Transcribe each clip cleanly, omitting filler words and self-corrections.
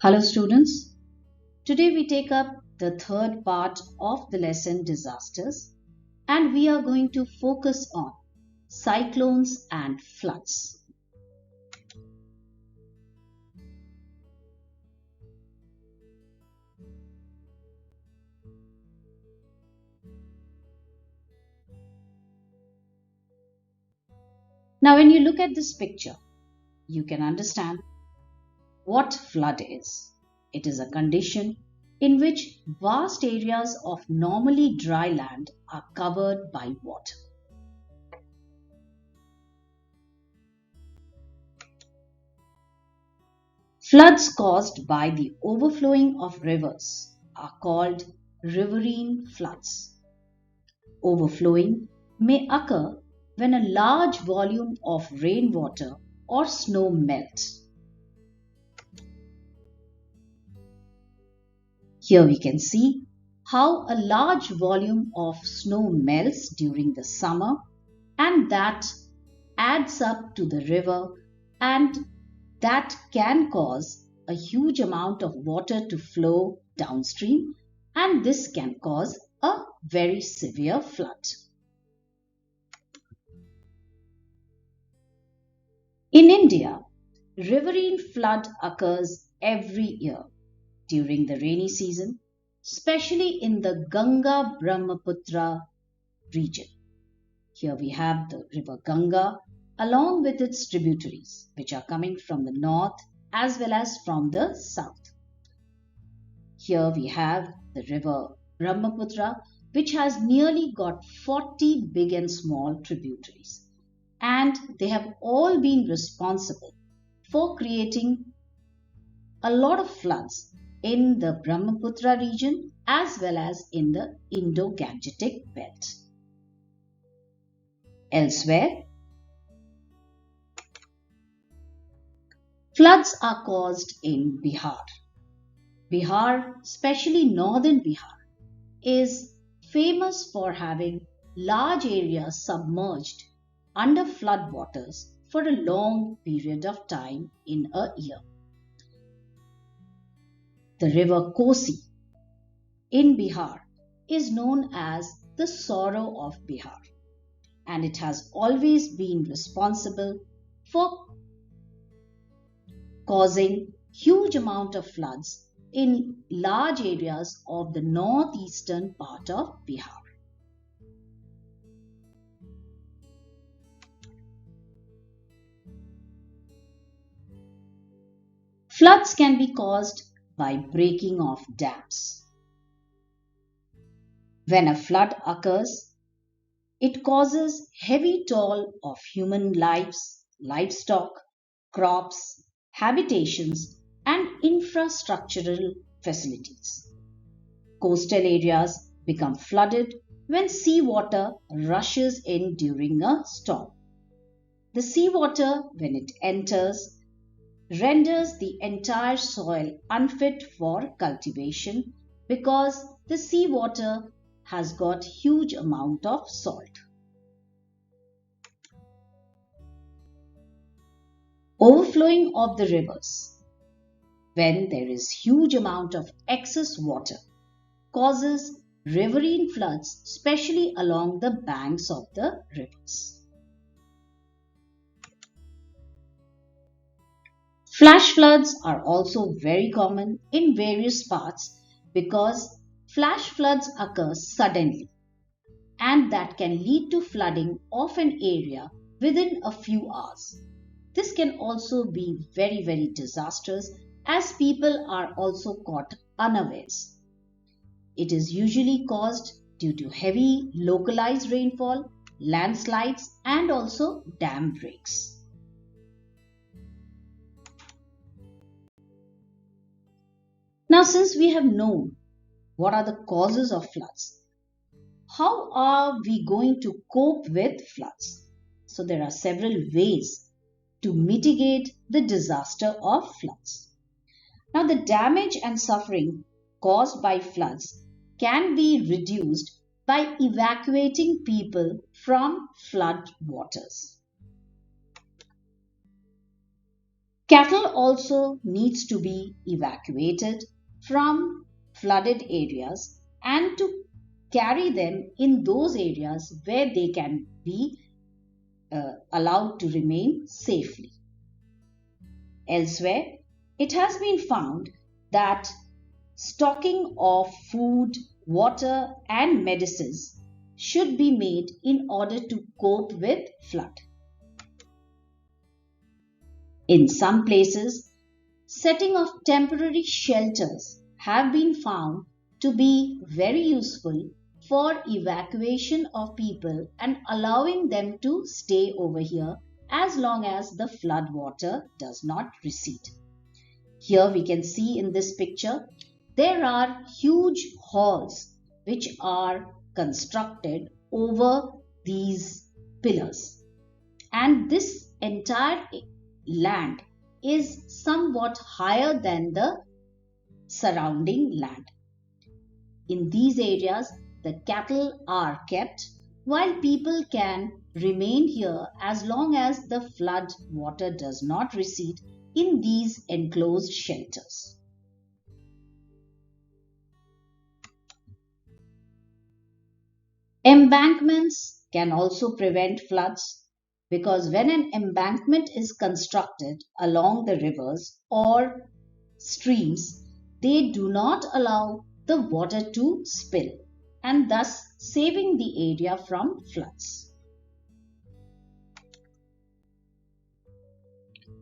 Hello students, today we take up the third part of the lesson disasters and we are going to focus on cyclones and floods. Now when you look at this picture, you can understand what flood is. It is a condition in which vast areas of normally dry land are covered by water. Floods caused by the overflowing of rivers are called riverine floods. Overflowing may occur when a large volume of rainwater or snow melts. Here we can see how a large volume of snow melts during the summer and that adds up to the river and that can cause a huge amount of water to flow downstream and this can cause a very severe flood. In India, riverine flood occurs every year during the rainy season, especially in the Ganga-Brahmaputra region. Here we have the river Ganga along with its tributaries, which are coming from the north as well as from the south. Here we have the river Brahmaputra, which has nearly got 40 big and small tributaries, and they have all been responsible for creating a lot of floods in the Brahmaputra region as well as in the Indo-Gangetic belt. Elsewhere, floods are caused in Bihar. Bihar, especially northern Bihar, is famous for having large areas submerged under floodwaters for a long period of time in a year. The river Kosi in Bihar is known as the sorrow of Bihar, and it has always been responsible for causing huge amount of floods in large areas of the northeastern part of Bihar. Floods can be caused by breaking of dams. When a flood occurs, it causes heavy toll of human lives, livestock, crops, habitations, and infrastructural facilities. Coastal areas become flooded when seawater rushes in during a storm. The seawater, when it enters, renders the entire soil unfit for cultivation because the seawater has got huge amount of salt. Overflowing of the rivers, when there is huge amount of excess water, causes riverine floods, especially along the banks of the rivers. Flash floods are also very common in various parts because flash floods occur suddenly and that can lead to flooding of an area within a few hours. This can also be very disastrous as people are also caught unawares. It is usually caused due to heavy localized rainfall, landslides and also dam breaks. Now, since we have known what are the causes of floods, how are we going to cope with floods? So there are several ways to mitigate the disaster of floods. Now, the damage and suffering caused by floods can be reduced by evacuating people from flood waters. Cattle also needs to be evacuated from flooded areas and to carry them in those areas where they can be allowed to remain safely. Elsewhere, it has been found that stocking of food, water, and medicines should be made in order to cope with flood. In some places, setting of temporary shelters have been found to be very useful for evacuation of people and allowing them to stay over here as long as the flood water does not recede. Here we can see in this picture there are huge halls which are constructed over these pillars, and this entire land is somewhat higher than the surrounding land. In these areas, the cattle are kept while people can remain here as long as the flood water does not recede in these enclosed shelters. Embankments can also prevent floods because when an embankment is constructed along the rivers or streams, they do not allow the water to spill and thus saving the area from floods.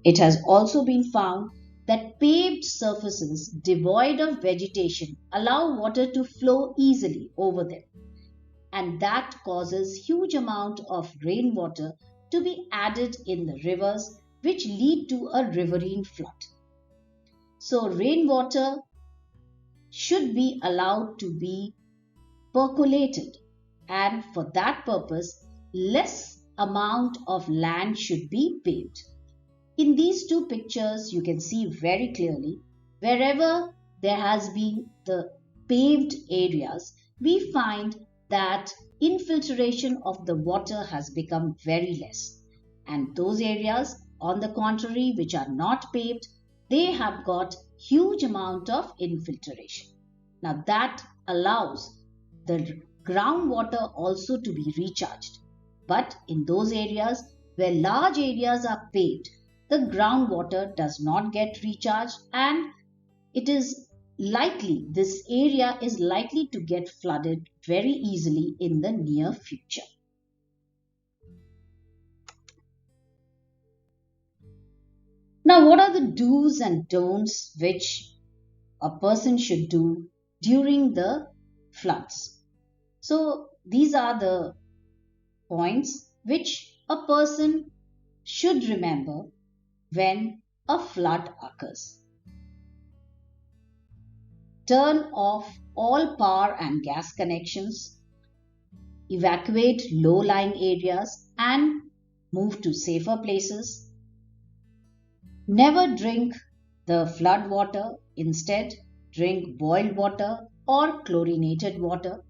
It has also been found that paved surfaces devoid of vegetation allow water to flow easily over them, and that causes huge amount of rainwater to be added in the rivers, which lead to a riverine flood. So rainwater should be allowed to be percolated, and for that purpose less amount of land should be paved. In these two pictures you can see very clearly wherever there has been the paved areas, we find that infiltration of the water has become very less, and those areas on the contrary which are not paved, they have got huge amount of infiltration. Now that allows the groundwater also to be recharged, but in those areas where large areas are paved, the groundwater does not get recharged and it is likely, this area is likely to get flooded very easily in the near future. Now, what are the do's and don'ts which a person should do during the floods? So, these are the points which a person should remember when a flood occurs. Turn off all power and gas connections, evacuate low-lying areas and move to safer places. Never drink the flood water, instead drink boiled water or chlorinated water.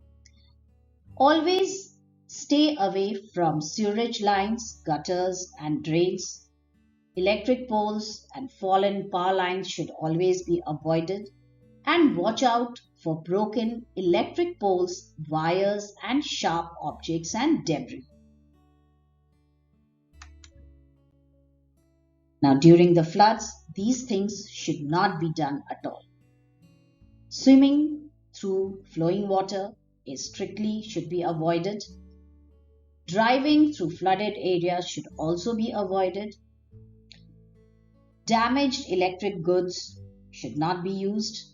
Always stay away from sewage lines, gutters and drains. Electric poles and fallen power lines should always be avoided, and watch out for broken electric poles, wires and sharp objects and debris. Now during the floods, these things should not be done at all. Swimming through flowing water is strictly should be avoided. Driving through flooded areas should also be avoided. Damaged electric goods should not be used,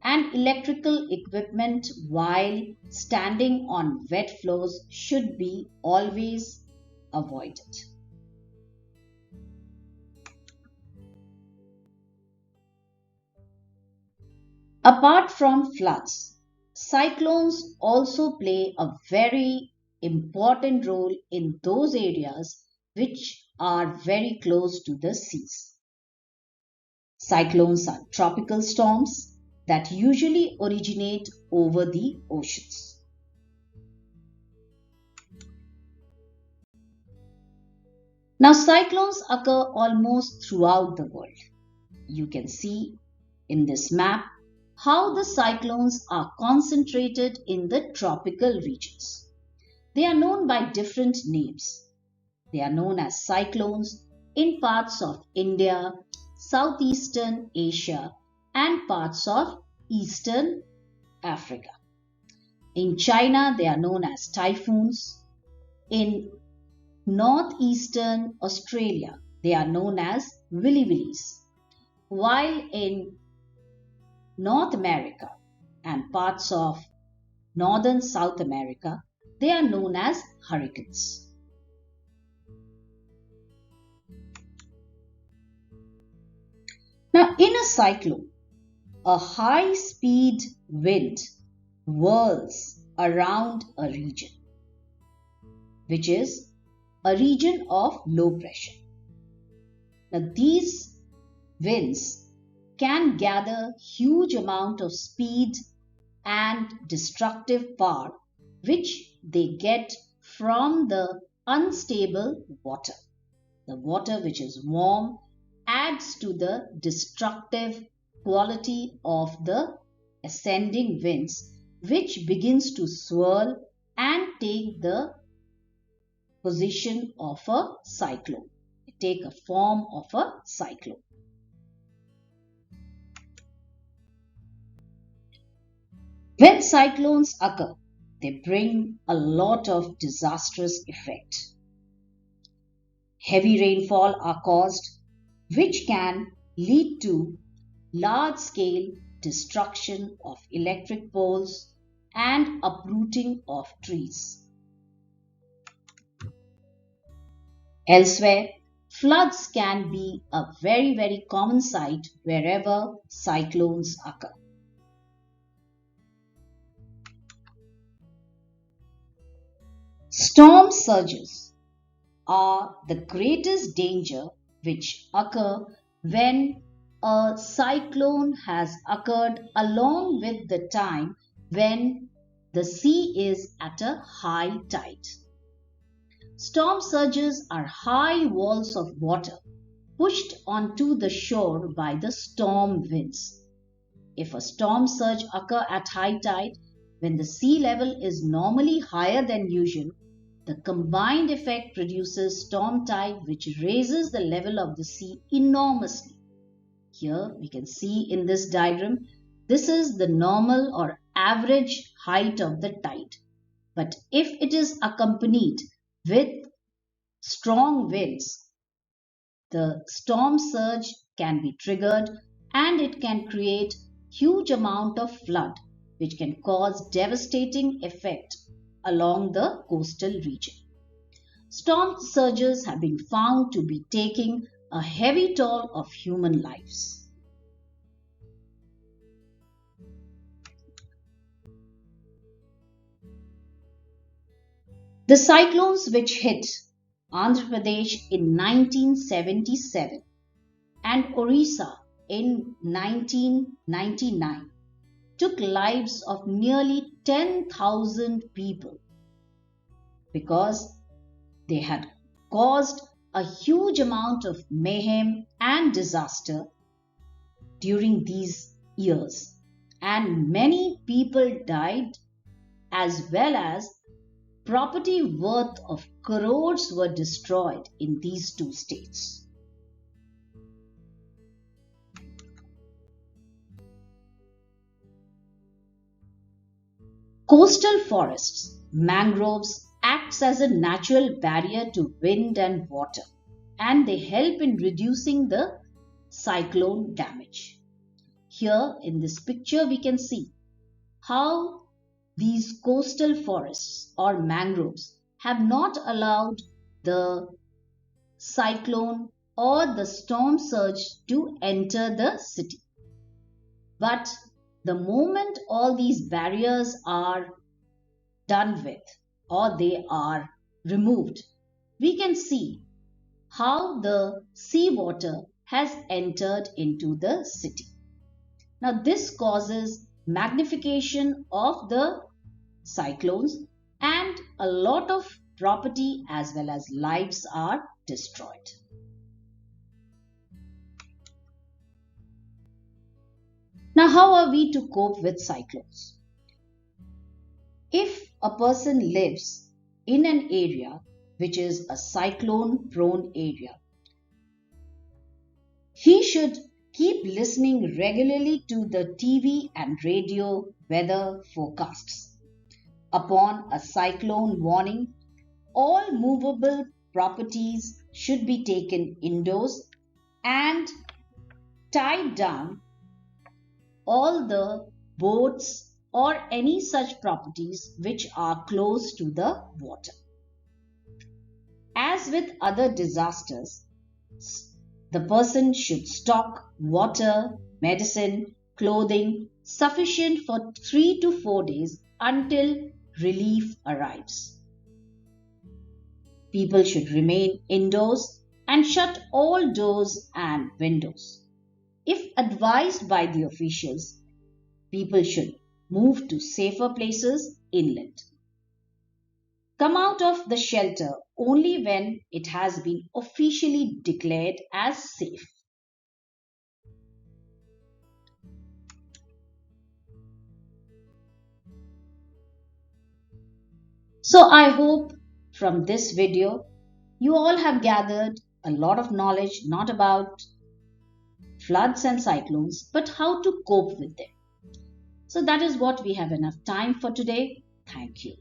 and electrical equipment while standing on wet floors should be always avoided. Apart from floods, cyclones also play a very important role in those areas which are very close to the seas. Cyclones are tropical storms that usually originate over the oceans. Now, cyclones occur almost throughout the world. you can see in this map how the cyclones are concentrated in the tropical regions. They are known by different names. They are known as cyclones in parts of India, Southeastern Asia, and parts of Eastern Africa. In China, they are known as typhoons. In northeastern Australia, they are known as Willy-willies. While in North America and parts of northern South America, they are known as hurricanes. Now, in a cyclone, a high-speed wind whirls around a region, which is a region of low pressure. Now, these winds can gather huge amount of speed and destructive power, which they get from the unstable water. The water, which is warm, adds to the destructive quality of the ascending winds, which begins to swirl and take the position of a cyclone, take a form of a cyclone. When cyclones occur, they bring a lot of disastrous effect. Heavy rainfall are caused, which can lead to large-scale destruction of electric poles and uprooting of trees. Elsewhere, floods can be a very common sight wherever cyclones occur. Storm surges are the greatest danger which occur when a cyclone has occurred along with the time when the sea is at a high tide. Storm surges are high walls of water pushed onto the shore by the storm winds. If a storm surge occurs at high tide, when the sea level is normally higher than usual, the combined effect produces storm tide, which raises the level of the sea enormously. Here we can see in this diagram, this is the normal or average height of the tide. But if it is accompanied with strong winds, the storm surge can be triggered and it can create huge amount of flood, which can cause devastating effect along the coastal region. Storm surges have been found to be taking a heavy toll of human lives. The cyclones which hit Andhra Pradesh in 1977 and Orissa in 1999 took lives of nearly 10,000 people because they had caused a huge amount of mayhem and disaster during these years, and many people died, as well as property worth of crores were destroyed in these two states. Coastal forests, mangroves, acts as a natural barrier to wind and water, and they help in reducing the cyclone damage. Here in this picture we can see how these coastal forests or mangroves have not allowed the cyclone or the storm surge to enter the city. But the moment all these barriers are done with or they are removed, we can see how the seawater has entered into the city. Now this causes magnification of the cyclones and a lot of property as well as lives are destroyed. Now, how are we to cope with cyclones? If a person lives in an area which is a cyclone prone area, he should keep listening regularly to the TV and radio weather forecasts. Upon a cyclone warning, all movable properties should be taken indoors and tied down all the boats or any such properties which are close to the water. As with other disasters, the person should stock water, medicine, clothing sufficient for 3 to 4 days until relief arrives. People should remain indoors and shut all doors and windows. If advised by the officials, people should move to safer places inland. Come out of the shelter only when it has been officially declared as safe. So I hope from this video you all have gathered a lot of knowledge not about floods and cyclones but how to cope with them. So that is what we have enough time for today. Thank you.